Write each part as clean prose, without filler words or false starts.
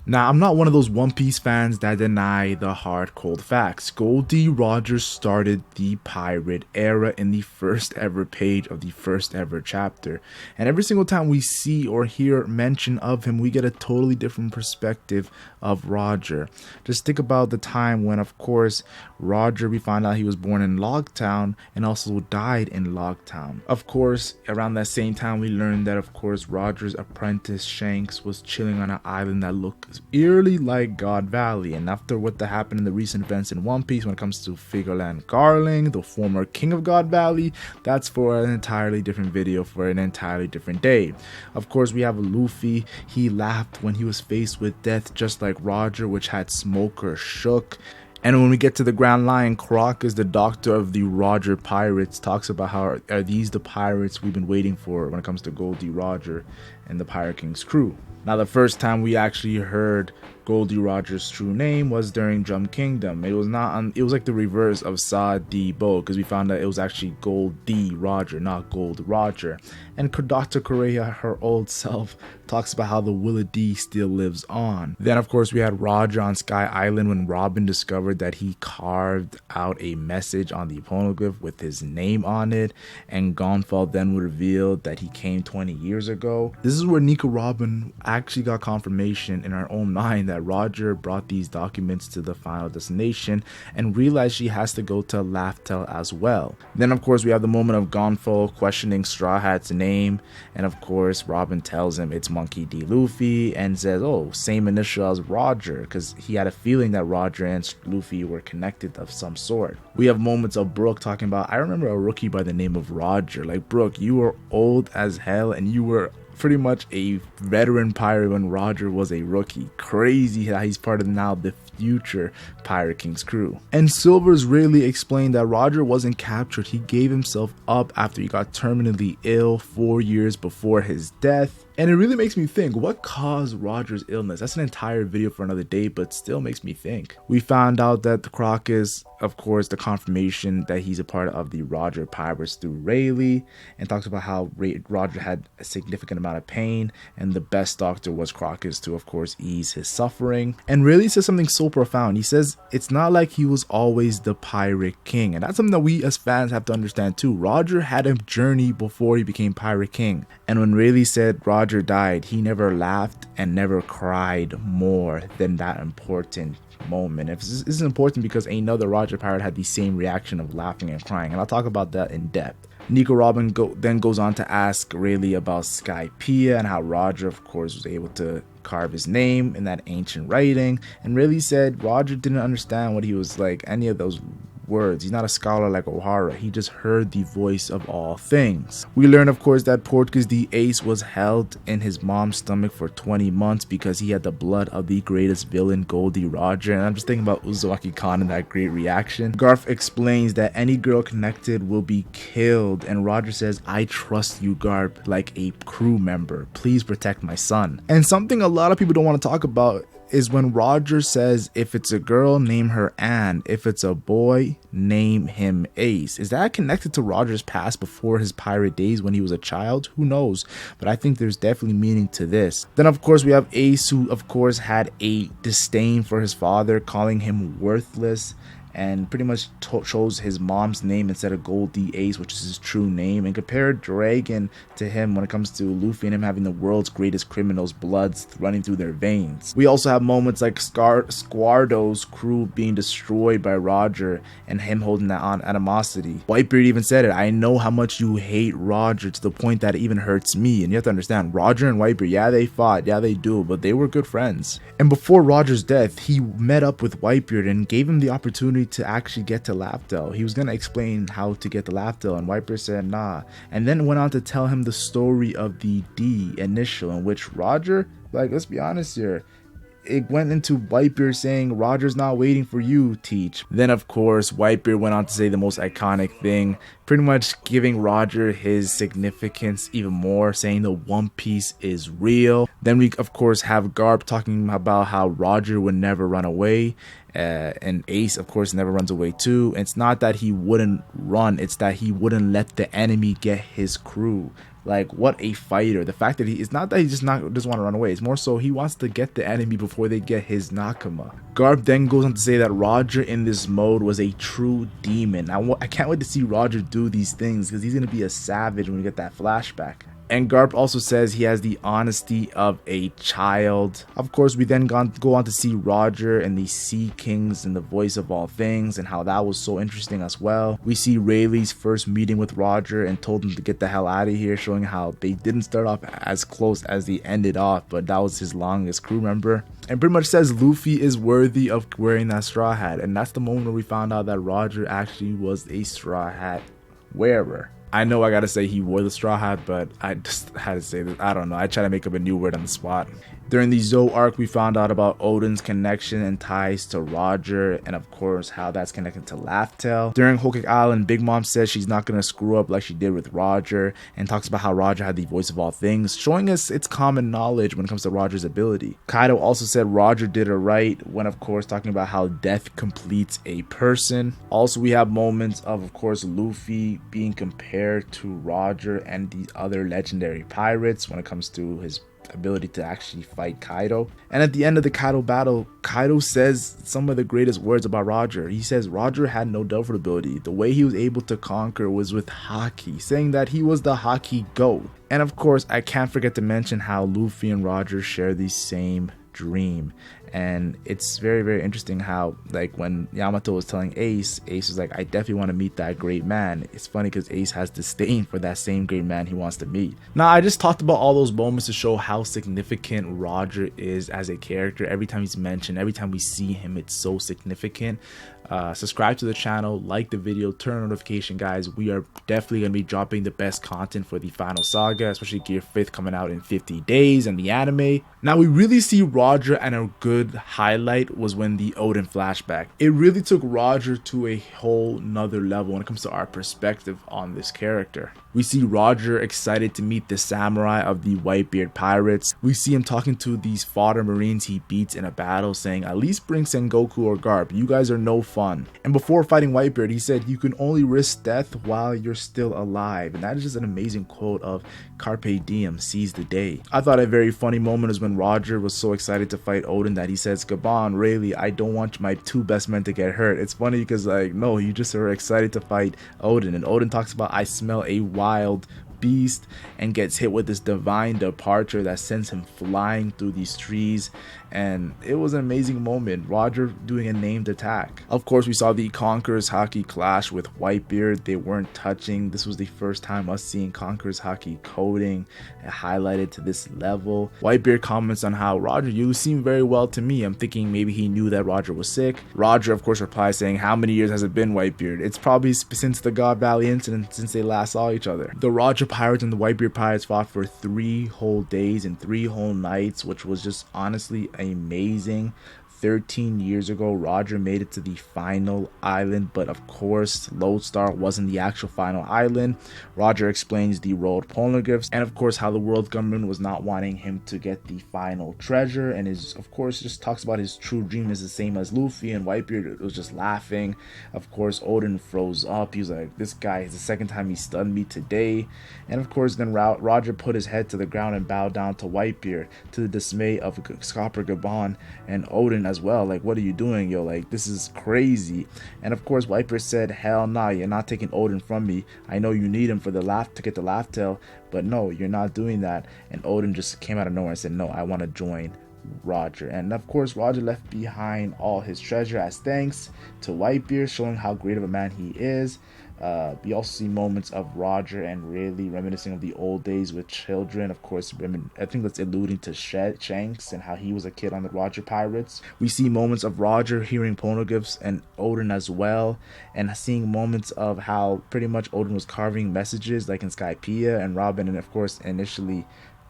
Now, I'm not one of those One Piece fans that deny the hard cold facts. Gold D. Rogers started the pirate era in the first ever page of the first ever chapter. And every single time we see or hear mention of him, we get a totally different perspective of Roger. Just think about the time when, of course, Roger, we found out he was born in Logtown and also died in Logtown. Of course, around that same time, we learned that, of course, Roger's apprentice Shanks was chilling on an island that looked eerily like God Valley. And after what happened in the recent events in One Piece when it comes to Figureland Garling, the former king of God Valley, that's for an entirely different video for an entirely different day. Of course, we have Luffy. He laughed when he was faced with death, just like Roger, which had Smoker shook. And when we get to the Grand Line, Croc is the doctor of the Roger pirates, talks about how are these the pirates we've been waiting for when it comes to Goldie Roger and the Pirate King's crew. Now, the first time we actually heard Goldie Roger's true name was during Drum Kingdom. It was like the reverse of Sa D Bo, because we found that it was actually Gold D Roger, not Gold Roger. And Dr. Correa, her old self, talks about how the Willa D still lives on. Then, of course, we had Roger on Sky Island when Robin discovered that he carved out a message on the poneglyph with his name on it, and Gonfall then revealed that he came 20 years ago. This is where Nika Robin actually got confirmation in her own mind that Roger brought these documents to the final destination and realized she has to go to Laftel as well. Then, of course, we have the moment of Gonfall questioning Straw Hat's name, and of course, Robin tells him it's Monkey D. Luffy and says, oh, same initial as Roger, because he had a feeling that Roger and Luffy were connected of some sort. We have moments of Brook talking about, I remember a rookie by the name of Roger. Like, Brook, you were old as hell and you were pretty much a veteran pirate when Roger was a rookie. Crazy how he's part of now the future Pirate King's crew. And Silver's Rayleigh explained that Roger wasn't captured. He gave himself up after he got terminally ill 4 years before his death. And it really makes me think, what caused Roger's illness? That's an entire video for another day, but still makes me think. We found out that the Croc is, of course, the confirmation that he's a part of the Roger Pirates through Rayleigh, and talks about how Roger had a significant amount of pain, and the best doctor was Crocus to, of course, ease his suffering. And Rayleigh says something so profound. He says, it's not like he was always the Pirate King. And that's something that we as fans have to understand too. Roger had a journey before he became Pirate King. And when Rayleigh said Roger died, he never laughed and never cried more than that important moment. This is important because another Roger pirate had the same reaction of laughing and crying, and I'll talk about that in depth. Nico Robin then goes on to ask Rayleigh about Skypiea and how Roger, of course, was able to carve his name in that ancient writing, and Rayleigh said Roger didn't understand what he was like, any of those words. He's not a scholar like O'Hara. He just heard the voice of all things. We learn, of course, that Portgas the Ace was held in his mom's stomach for 20 months because he had the blood of the greatest villain, Goldie Roger. And I'm just thinking about Uzumaki Khan and that great reaction. Garth explains that any girl connected will be killed, and Roger says, I trust you, Garth, like a crew member. Please protect my son. And something a lot of people don't want to talk about is when Roger says, if it's a girl, name her Anne. If it's a boy, name him Ace. Is that connected to Roger's past before his pirate days when he was a child? Who knows? But I think there's definitely meaning to this. Then, of course, we have Ace, who, of course, had a disdain for his father, calling him worthless, and pretty much chose his mom's name instead of Goldie Ace, which is his true name, and compared Dragon to him when it comes to Luffy and him having the world's greatest criminals' bloods running through their veins. We also have moments like Squardo's crew being destroyed by Roger and him holding that on animosity. Whitebeard even said it, I know how much you hate Roger to the point that it even hurts me. And you have to understand, Roger and Whitebeard, yeah, they fought, yeah, they do, but they were good friends. And before Roger's death, he met up with Whitebeard and gave him the opportunity to actually get to Laftel. He was going to explain how to get to Laftel, and Whitebeard said nah, and then went on to tell him the story of the D initial, in which Roger, like, let's be honest here, it went into Whitebeard saying, Roger's not waiting for you, Teach. Then, of course, Whitebeard went on to say the most iconic thing, pretty much giving Roger his significance even more, saying the One Piece is real. Then we, of course, have Garp talking about how Roger would never run away, And Ace, of course, never runs away too. It's not that he wouldn't run, it's that he wouldn't let the enemy get his crew. Like, what a fighter. The fact that it's not that he doesn't want to run away, it's more so he wants to get the enemy before they get his Nakama. Garp then goes on to say that Roger in this mode was a true demon. I can't wait to see Roger do these things, because he's going to be a savage when we get that flashback. And Garp also says he has the honesty of a child. Of course, we then go on to see Roger and the Sea Kings and the voice of all things, and how that was so interesting as well. We see Rayleigh's first meeting with Roger and told him to get the hell out of here, showing how they didn't start off as close as they ended off, but that was his longest crew member. And pretty much says Luffy is worthy of wearing that straw hat. And that's the moment where we found out that Roger actually was a straw hat wearer. I know I gotta say he wore the straw hat, but I just had to say that. I don't know. I try to make up a new word on the spot. During the Zou arc, we found out about Oden's connection and ties to Roger, and of course how that's connected to Laugh-Tale. During Whole Cake Island, Big Mom says she's not gonna screw up like she did with Roger, and talks about how Roger had the voice of all things, showing us its common knowledge when it comes to Roger's ability. Kaido also said Roger did it right, when of course talking about how death completes a person. Also, we have moments of course Luffy being compared to Roger and the other legendary pirates when it comes to his ability to actually fight Kaido. And at the end of the Kaido battle, Kaido says some of the greatest words about Roger. He says Roger had no Delphin ability. The way he was able to conquer was with Haki, saying that he was the Haki GOAT. And of course, I can't forget to mention how Luffy and Roger share the same dream. And it's very, very interesting how, like, when Yamato was telling Ace was like, I definitely want to meet that great man. It's funny because Ace has disdain for that same great man he wants to meet. Now, I just talked about all those moments to show how significant Roger is as a character. Every time he's mentioned, every time we see him, it's so significant. Subscribe to the channel, like the video, turn on notification, guys. We are definitely going to be dropping the best content for the final saga, especially Gear 5th coming out in 50 days and the anime. Now, we really see Roger, and a good highlight was when the Oden flashback. It really took Roger to a whole nother level when it comes to our perspective on this character. We see Roger excited to meet the samurai of the Whitebeard pirates. We see him talking to these fodder marines he beats in a battle, saying, at least bring Sengoku or Garp, you guys are no fun. And before fighting Whitebeard, he said, you can only risk death while you're still alive. And that is just an amazing quote of Carpe Diem, seize the day. I thought a very funny moment is when Roger was so excited to fight Oden that he says, Gabon, Rayleigh, I don't want my two best men to get hurt. It's funny because, like, no, you just are excited to fight Oden. And Oden talks about, I smell a wild beast, and gets hit with this divine departure that sends him flying through these trees. And it was an amazing moment, Roger doing a named attack. Of course, we saw the Conqueror's Haki clash with Whitebeard. They weren't touching. This was the first time us seeing Conqueror's Haki coding highlighted to this level. Whitebeard comments on how, Roger, you seem very well to me. I'm thinking maybe he knew that Roger was sick. Roger, of course, replies saying, how many years has it been, Whitebeard? It's probably since the God Valley incident, since they last saw each other. The Roger pirates and the Whitebeard pirates fought for 3 whole days and 3 whole nights, which was just honestly amazing. 13 years ago, Roger made it to the final island, but of course, Lodestar wasn't the actual final island. Roger explains the road poneglyphs, and of course, how the world government was not wanting him to get the final treasure, and of course, just talks about his true dream is the same as Luffy, and Whitebeard was just laughing. Of course, Oden froze up. He was like, this guy is the second time he stunned me today. And of course, then Roger put his head to the ground and bowed down to Whitebeard, to the dismay of Scopper Gabon and Oden as well. Like, what are you doing, yo? Like, this is crazy. And of course, Whitebeard said, hell nah, you're not taking Oden from me. I know you need him for the to get the Laugh-Tale, but no, you're not doing that. And Oden just came out of nowhere and said, no, I want to join Roger. And of course, Roger left behind all his treasure as thanks to Whitebeard, showing how great of a man he is. We also see moments of Roger and Rayleigh reminiscing of the old days with children. Of course, I think that's alluding to Shanks and how he was a kid on the Roger Pirates. We see moments of Roger hearing poneglyphs and Oden as well, and seeing moments of how pretty much Oden was carving messages like in Skypiea, and Robin, and of course initially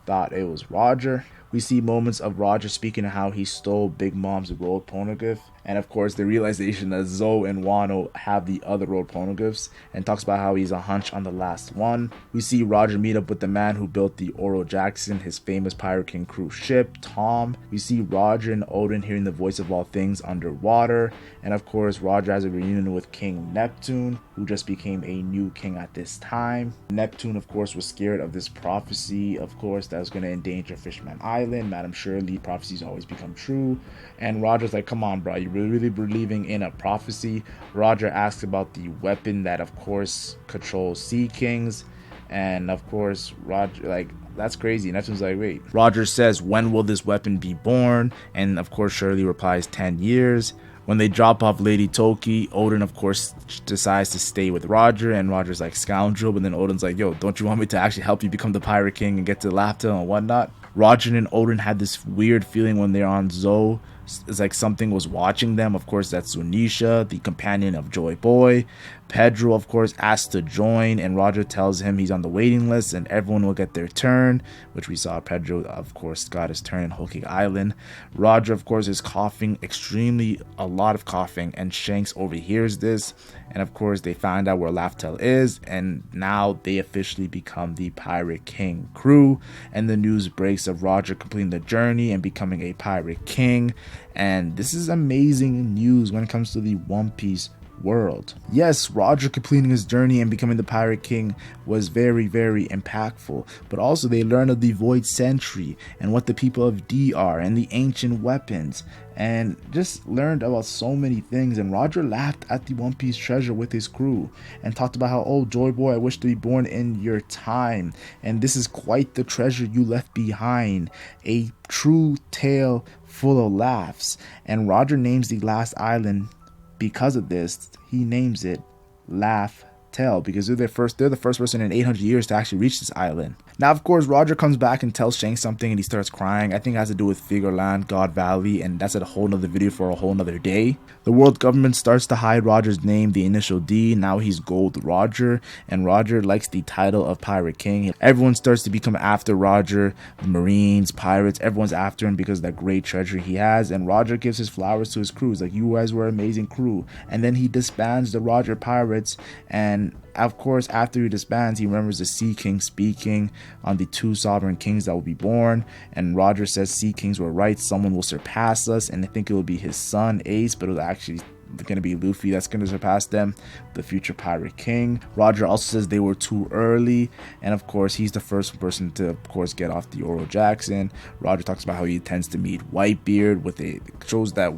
thought it was Roger. We see moments of Roger speaking of how he stole Big Mom's road poneglyph, and of course the realization that Zoe and Wano have the other road poneglyphs, and talks about how he's a hunch on the last one. We see Roger meet up with the man who built the Oro Jackson, his famous Pirate King cruise ship, Tom. We see Roger and Oden hearing the voice of all things underwater, and of course Roger has a reunion with King Neptune, who just became a new king at this time. Neptune of course was scared of this prophecy, of course, that was going to endanger Fishman Island. Madam Shirley, prophecies always become true, and Roger's like, come on bro, you really believing in a prophecy? Roger asks about the weapon that of course controls Sea Kings, and of course Roger like, that's crazy. Neptune's like, wait. Roger says, when will this weapon be born? And of course Shirley replies, 10 years. When they drop off Lady Toki, Oden of course decides to stay with Roger, and Roger's like, scoundrel, but then Oden's like, yo, don't you want me to actually help you become the Pirate King and get to Lapta and whatnot? Roger and Oden had this weird feeling when they're on Zoe. It's like something was watching them. Of course, that's Zunisha, the companion of Joy Boy. Pedro, of course, asks to join, and Roger tells him he's on the waiting list and everyone will get their turn, which we saw Pedro, of course, got his turn in Whole Cake Island. Roger, of course, is coughing a lot of coughing, and Shanks overhears this, and of course, they find out where Laftel is, and now they officially become the Pirate King crew, and the news breaks of Roger completing the journey and becoming a Pirate King, and this is amazing news when it comes to the One Piece world. Yes, Roger completing his journey and becoming the Pirate King was very impactful, but also they learned of the Void Sentry and what the people of D are and the ancient weapons, and just learned about so many things. And Roger laughed at the One Piece treasure with his crew and talked about how, oh Joy Boy, I wish to be born in your time, and this is quite the treasure you left behind, a true tale full of laughs. And Roger names the last island. Because of this, he names it Laugh Tell, because they're the first person in 800 years to actually reach this island. Now, of course, Roger comes back and tells Shanks something, and he starts crying. I think it has to do with Figureland, God Valley, and that's a whole nother video for a whole nother day. The world government starts to hide Roger's name, the initial D. Now he's Gold Roger, and Roger likes the title of Pirate King. Everyone starts to become after Roger, the Marines, pirates, everyone's after him because of that great treasure he has, and Roger gives his flowers to his crew. He's like, you guys were an amazing crew. And then he disbands the Roger pirates, and of course, after he disbands, he remembers the Sea King speaking on the 2 sovereign kings that will be born, and Roger says Sea Kings were right, someone will surpass us, and I think it will be his son Ace, but it was actually going to be Luffy that's going to surpass them, the future Pirate King. Roger also says they were too early, and of course he's the first person to of course get off the Oro Jackson. Roger talks about how he intends to meet Whitebeard, with it shows that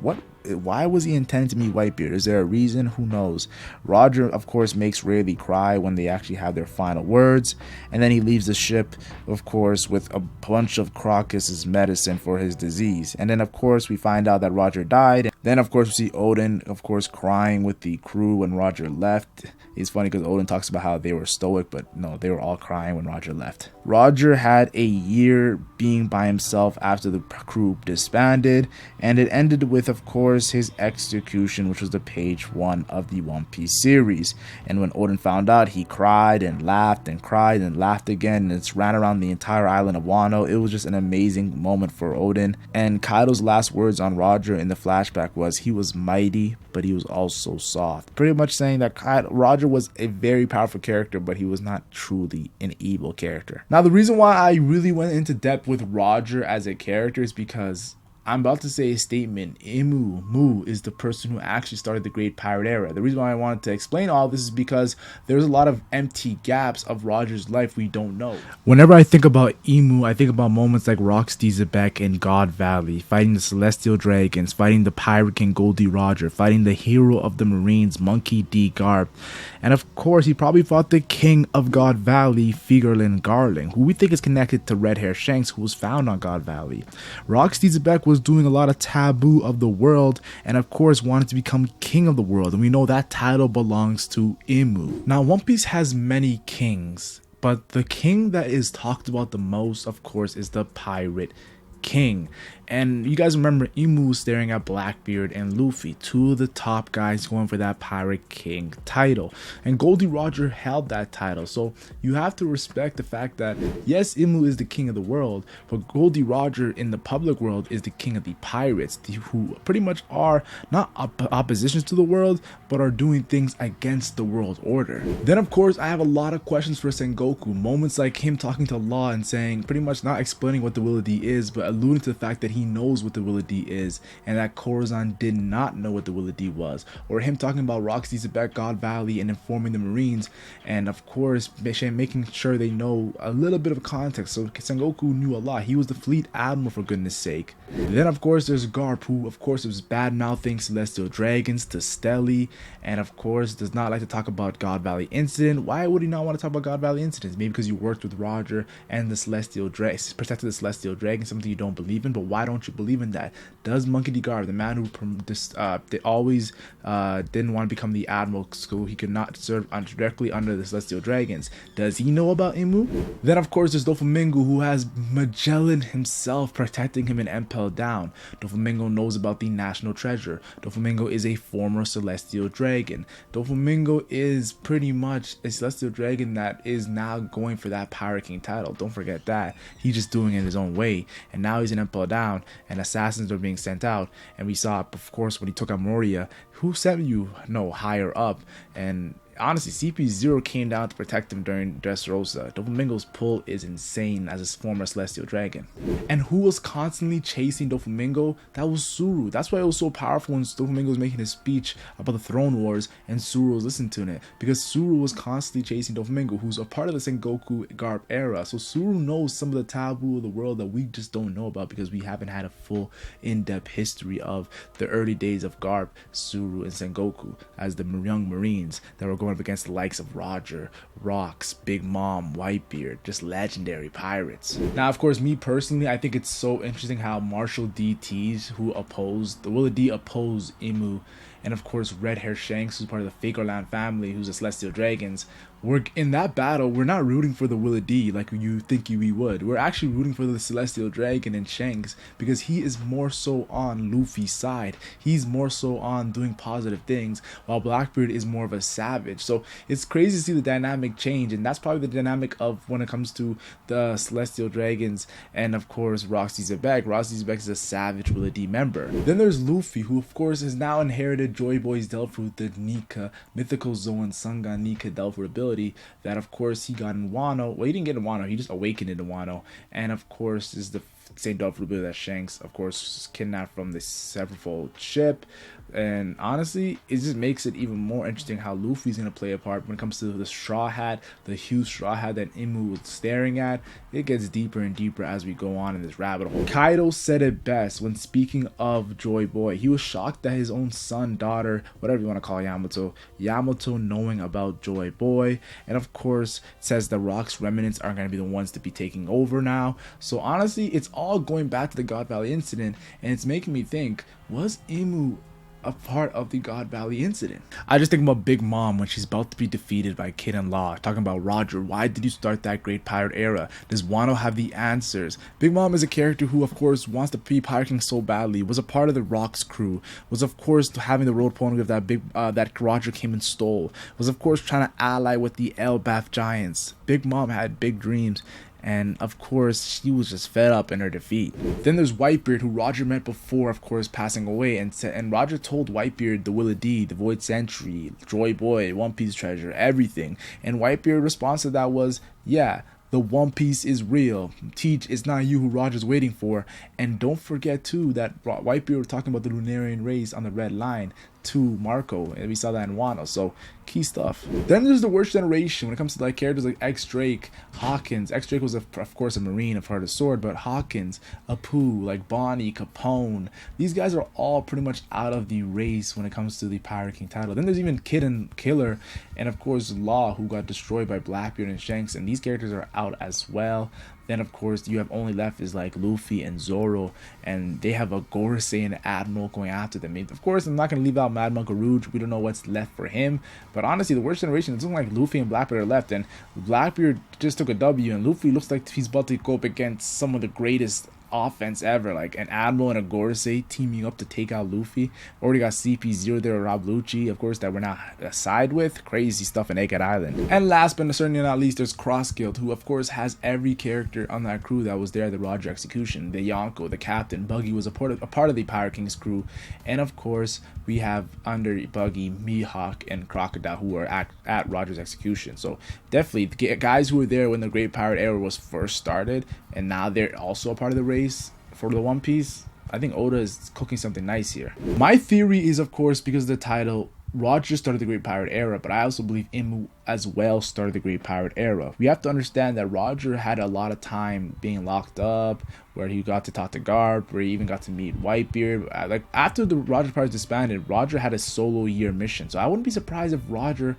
why was he intending to meet Whitebeard? Is there a reason? Who knows? Roger, of course, makes Rayleigh cry when they actually have their final words, and then he leaves the ship, of course, with a bunch of Crocus's medicine for his disease. And then, of course, we find out that Roger died. Then, of course, we see Oden, of course, crying with the crew when Roger left. It's funny because Oden talks about how they were stoic, but no, they were all crying when Roger left. Roger had a year being by himself after the crew disbanded, and it ended with, of course, his execution, which was the page 1 of the One Piece series. And when Oden found out, he cried and laughed and cried and laughed again, and it's ran around the entire island of Wano. It was just an amazing moment for Oden. And Kaido's last words on Roger in the flashback was, he was mighty, but he was also soft. Pretty much saying that Roger was a very powerful character, but he was not truly an evil character. Now, the reason why I really went into depth with Roger as a character is because I'm about to say a statement. Mu is the person who actually started the Great Pirate Era. The reason why I wanted to explain all this is because there's a lot of empty gaps of Roger's life we don't know. Whenever I think about Emu, I think about moments like Rocks Zebek in God Valley, fighting the Celestial Dragons, fighting the Pirate King Goldie Roger, fighting the hero of the Marines, Monkey D. Garp, and of course he probably fought the King of God Valley, Figurlin Garling, who we think is connected to Red Hair Shanks, who was found on God Valley. Rocks Zebek was doing a lot of taboo of the world, and of course wanted to become king of the world, and we know that title belongs to Imu. Now, One Piece has many kings, but the king that is talked about the most, of course, is the Pirate King. And you guys remember Imu was staring at Blackbeard and Luffy, two of the top guys going for that Pirate King title. And Goldie Roger held that title. So you have to respect the fact that, yes, Imu is the king of the world, but Goldie Roger in the public world is the king of the pirates, who pretty much are not oppositions to the world, but are doing things against the world order. Then, of course, I have a lot of questions for Sengoku. Moments like him talking to Law and saying, pretty much not explaining what the Will of D is, but alluding to the fact that he knows what the Will of D is, and that Corazon did not know what the Will of D was. Or him talking about Roxy Zebek, God Valley, and informing the Marines, and of course, making sure they know a little bit of context. So Sengoku knew a lot. He was the fleet admiral, for goodness sake. Then, of course, there's Garp, who, of course, was bad-mouthing Celestial Dragons to Stelly, and of course, does not like to talk about God Valley Incident. Why would he not want to talk about God Valley Incidents? Maybe because you worked with Roger and the Celestial Dragon, protected the Celestial Dragon, something you don't believe in. But why don't you believe in that? Does Monkey D. Garp, the man who always didn't want to become the admiral so he could not serve directly under the Celestial Dragons, does he know about Imu? Then, of course, there's Doflamingo, who has Magellan himself protecting him and Impel down. Doflamingo knows about the National Treasure. Doflamingo is a former Celestial Dragon. Doflamingo is pretty much a Celestial Dragon that is now going for that Pirate King title. Don't forget that. He's just doing it his own way. And now he's in Impel down, and assassins are being sent out. And we saw, of course, when he took out Moria, who sent you higher up. And honestly, CP0 came down to protect him during Dressrosa. Doflamingo's pull is insane as his former Celestial Dragon. And who was constantly chasing Doflamingo? That was Suru. That's why it was so powerful when Doflamingo was making his speech about the Throne Wars and Suru was listening to it. Because Suru was constantly chasing Doflamingo, who's a part of the Sengoku Garp era. So Suru knows some of the taboo of the world that we just don't know about because we haven't had a full in-depth history of the early days of Garp, Suru, and Sengoku as the young Marines that were going up against the likes of Roger, Rox, Big Mom, Whitebeard, just legendary pirates. Now, of course, me personally, I think it's so interesting how Marshall DTs, who opposed, the Will of D opposed Imu, and of course Red Hair Shanks, who's part of the Fakerland family, who's the Celestial Dragons, we're in that battle. We're not rooting for the Will of D like you think we would. We're actually rooting for the Celestial Dragon and Shanks because he is more so on Luffy's side. He's more so on doing positive things, while Blackbeard is more of a savage. So it's crazy to see the dynamic change, and that's probably the dynamic of when it comes to the Celestial Dragons and of course Roxy Zebek. Roxy Zebek is a savage Will of D member. Then there's Luffy, who of course has now inherited Joy Boy's Delphoot, the Nika, Mythical Zoan Sungan Nika Delphoot ability that of course he got in Wano. Well, he didn't get in Wano, he just awakened in Wano, and of course is the same Delphoot ability that Shanks of course kidnapped from the Severfold ship. And honestly, it just makes it even more interesting how Luffy's going to play a part when it comes to the Straw Hat, the huge Straw Hat that Imu was staring at. It gets deeper and deeper as we go on in this rabbit hole. Kaido said it best when speaking of Joy Boy. He was shocked that his own son, daughter, whatever you want to call Yamato knowing about Joy Boy. And of course, says the Rock's remnants are going to be the ones to be taking over now. So honestly, it's all going back to the God Valley incident, and it's making me think, was Imu a part of the God Valley incident? I just think about Big Mom when she's about to be defeated by Kid and Law, talking about Roger, why did you start that great pirate era? Does Wano have the answers? Big Mom is a character who of course wants to be pirating so badly, was a part of the Rocks crew, was of course having the road poneglyph that Roger came and stole, was of course trying to ally with the Elbaf giants. Big Mom had big dreams, and of course she was just fed up in her defeat. Then there's Whitebeard, who Roger met before of course passing away, and Roger told Whitebeard the Will of D, the Void Century, Joy Boy, One Piece treasure, everything. And Whitebeard's response to that was, yeah, the One Piece is real. Teach, it's not you who Roger's waiting for. And don't forget too that Whitebeard was talking about the Lunarian race on the Red Line to Marco, and we saw that in Wano. So key stuff. Then there's the worst generation when it comes to like characters like X-Drake, Hawkins. X-Drake was of course a Marine, a part of the Sword, but Hawkins, Apu, like Bonnie, Capone, these guys are all pretty much out of the race when it comes to the Pirate King title. Then there's even Kid and Killer, and of course Law, who got destroyed by Blackbeard and Shanks, and these characters are out as well. Then of course you have only left is like Luffy and Zoro, and they have a Gorosei and Admiral going after them. Of course I'm not going to leave out Mad Monk Rouge, we don't know what's left for him, but honestly the worst generation, it's looking like Luffy and Blackbeard are left, and Blackbeard just took a W, and Luffy looks like he's about to go up against some of the greatest offense ever, like an Admiral and a Gorosei teaming up to take out Luffy. Already got CP0 there, Rob Lucci, of course, that we're not side with. Crazy stuff in Egghead Island. And last but certainly not least, there's Cross Guild, who of course has every character on that crew that was there at the Roger execution. The Yonko, the captain, Buggy was a part of the Pirate King's crew, and of course we have under Buggy, Mihawk, and Crocodile, who are at Roger's execution. So definitely the guys who were there when the Great Pirate Era was first started, and now they're also a part of the race for the One Piece. I think Oda is cooking something nice here. My theory is, of course, because of the title, Roger started the Great Pirate Era, but I also believe Imu as well started the Great Pirate Era. We have to understand that Roger had a lot of time being locked up, where he got to talk to Garp, where he even got to meet Whitebeard. Like, after the Roger Pirates disbanded, Roger had a solo year mission, so I wouldn't be surprised if Roger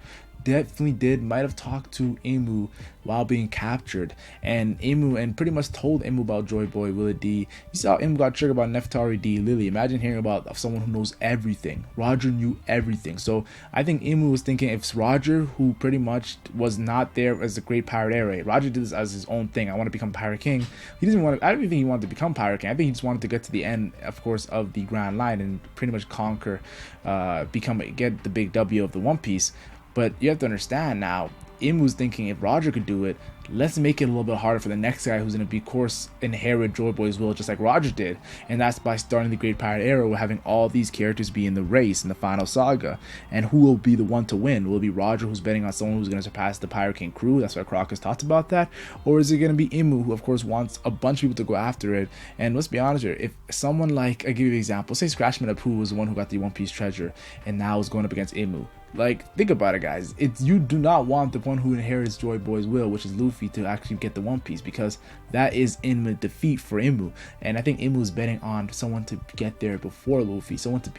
might have talked to Imu while being captured, and pretty much told Imu about Joy Boy, Willie D. You saw Imu got triggered about Neftari D, Lily. Imagine hearing about someone who knows everything. Roger knew everything. So I think Imu was thinking, if it's Roger, who pretty much was not there as the Great Pirate Era, Roger did this as his own thing. I want to become Pirate King. I don't even think he wanted to become Pirate King. I think he just wanted to get to the end, of course, of the Grand Line and pretty much conquer, get the big W of the One Piece. But you have to understand now, Imu's thinking, if Roger could do it, let's make it a little bit harder for the next guy who's going to be, of course, inherit Joy Boy's will just like Roger did. And that's by starting the Great Pirate Era with having all these characters be in the race in the final saga. And who will be the one to win? Will it be Roger, who's betting on someone who's going to surpass the Pirate King crew? That's why Croc has talked about that. Or is it going to be Imu, who of course wants a bunch of people to go after it? And let's be honest here, if someone like, I give you an example, say Scratchman Apu was the one who got the One Piece treasure and now is going up against Imu. Like, think about it, guys. You do not want the one who inherits Joy Boy's will, which is Luffy, to actually get the One Piece, because that is in defeat for Imu. And I think Imu is betting on someone to get there before Luffy, someone to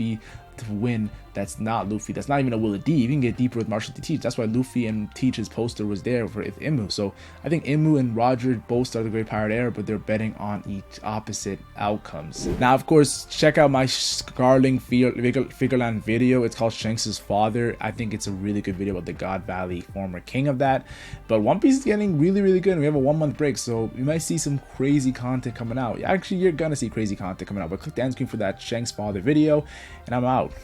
win that's not Luffy, that's not even a Willie D. You can get deeper with Marshall T. Teach. That's why Luffy and Teach's poster was there for Imu. So I think Imu and Roger both started the Great Pirate Era, but they're betting on each opposite outcomes. Now, of course, check out my Scarling Figureland video. It's called Shanks' Father. I think it's a really good video about the God Valley former king of that. But One Piece is getting really, really good. And we have a 1 month break, so you might see some crazy content coming out. Actually, you're gonna see crazy content coming out. But click the end screen for that Shanks' Father video, and I'm out.